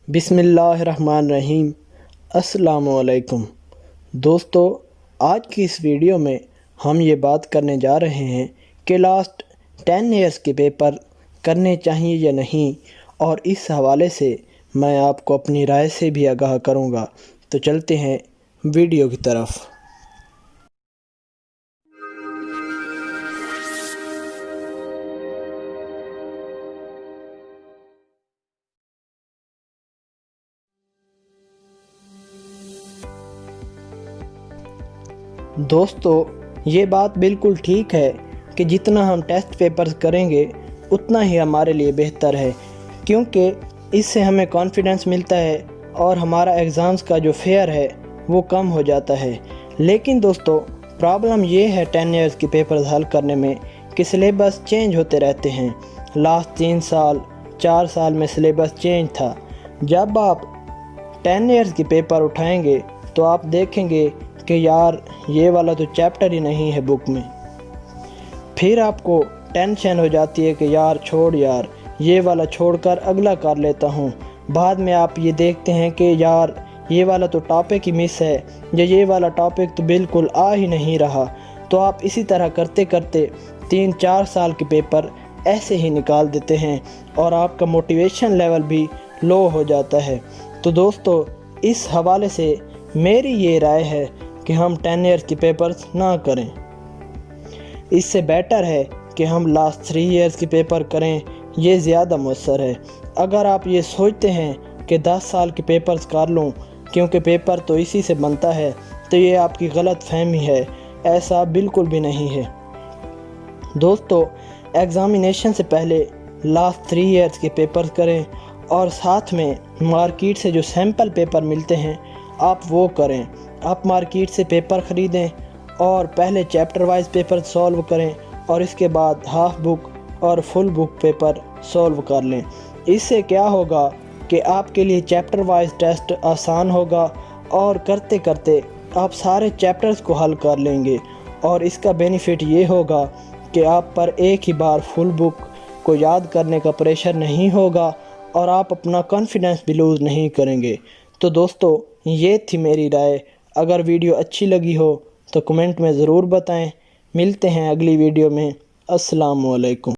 بسم اللہ الرحمن الرحیم۔ السلام علیکم دوستو، آج کی اس ویڈیو میں ہم یہ بات کرنے جا رہے ہیں کہ لاسٹ 10 ایئرس کے پیپر کرنے چاہیے یا نہیں، اور اس حوالے سے میں آپ کو اپنی رائے سے بھی آگاہ کروں گا۔ تو چلتے ہیں ویڈیو کی طرف۔ دوستو، یہ بات بالکل ٹھیک ہے کہ جتنا ہم ٹیسٹ پیپرز کریں گے اتنا ہی ہمارے لیے بہتر ہے، کیونکہ اس سے ہمیں کانفیڈنس ملتا ہے اور ہمارا ایگزامز کا جو فیئر ہے وہ کم ہو جاتا ہے۔ لیکن دوستو، پرابلم یہ ہے 10 ایئرز کے پیپرز حل کرنے میں کہ سلیبس چینج ہوتے رہتے ہیں۔ لاسٹ 3 سال 4 سال میں سلیبس چینج تھا۔ جب آپ 10 ایئرز کے پیپر اٹھائیں گے تو آپ دیکھیں گے کہ یار یہ والا تو چیپٹر ہی نہیں ہے بک میں۔ پھر آپ کو ٹینشن ہو جاتی ہے کہ یار یہ والا چھوڑ کر اگلا کر لیتا ہوں۔ بعد میں آپ یہ دیکھتے ہیں کہ یار یہ والا تو ٹاپک ہی مس ہے، یا یہ والا ٹاپک تو بالکل آ ہی نہیں رہا۔ تو آپ اسی طرح کرتے کرتے 3-4 سال کے پیپر ایسے ہی نکال دیتے ہیں اور آپ کا موٹیویشن لیول بھی لو ہو جاتا ہے۔ تو دوستو، اس حوالے سے میری یہ رائے ہے کہ ہم 10 ایئرس کے پیپرز نہ کریں۔ اس سے بیٹر ہے کہ ہم لاسٹ 3 ایئرس کے پیپر کریں، یہ زیادہ مؤثر ہے۔ اگر آپ یہ سوچتے ہیں کہ 10 سال کے پیپرز کر لوں کیونکہ پیپر تو اسی سے بنتا ہے، تو یہ آپ کی غلط فہمی ہے، ایسا بالکل بھی نہیں ہے۔ دوستو، ایگزامینیشن سے پہلے لاسٹ 3 ایئرس کے پیپرز کریں، اور ساتھ میں مارکیٹ سے جو سیمپل پیپر ملتے ہیں آپ وہ کریں۔ آپ مارکیٹ سے پیپر خریدیں اور پہلے چیپٹر وائز پیپر سولو کریں، اور اس کے بعد ہاف بک اور فل بک پیپر سولو کر لیں۔ اس سے کیا ہوگا کہ آپ کے لیے چیپٹر وائز ٹیسٹ آسان ہوگا، اور کرتے کرتے آپ سارے چیپٹرز کو حل کر لیں گے، اور اس کا بینیفٹ یہ ہوگا کہ آپ پر ایک ہی بار فل بک کو یاد کرنے کا پریشر نہیں ہوگا، اور آپ اپنا کانفیڈنس بھی لوز نہیں کریں گے۔ تو دوستو، یہ تھی میری رائے۔ اگر ویڈیو اچھی لگی ہو تو کمنٹ میں ضرور بتائیں۔ ملتے ہیں اگلی ویڈیو میں۔ السلام علیکم۔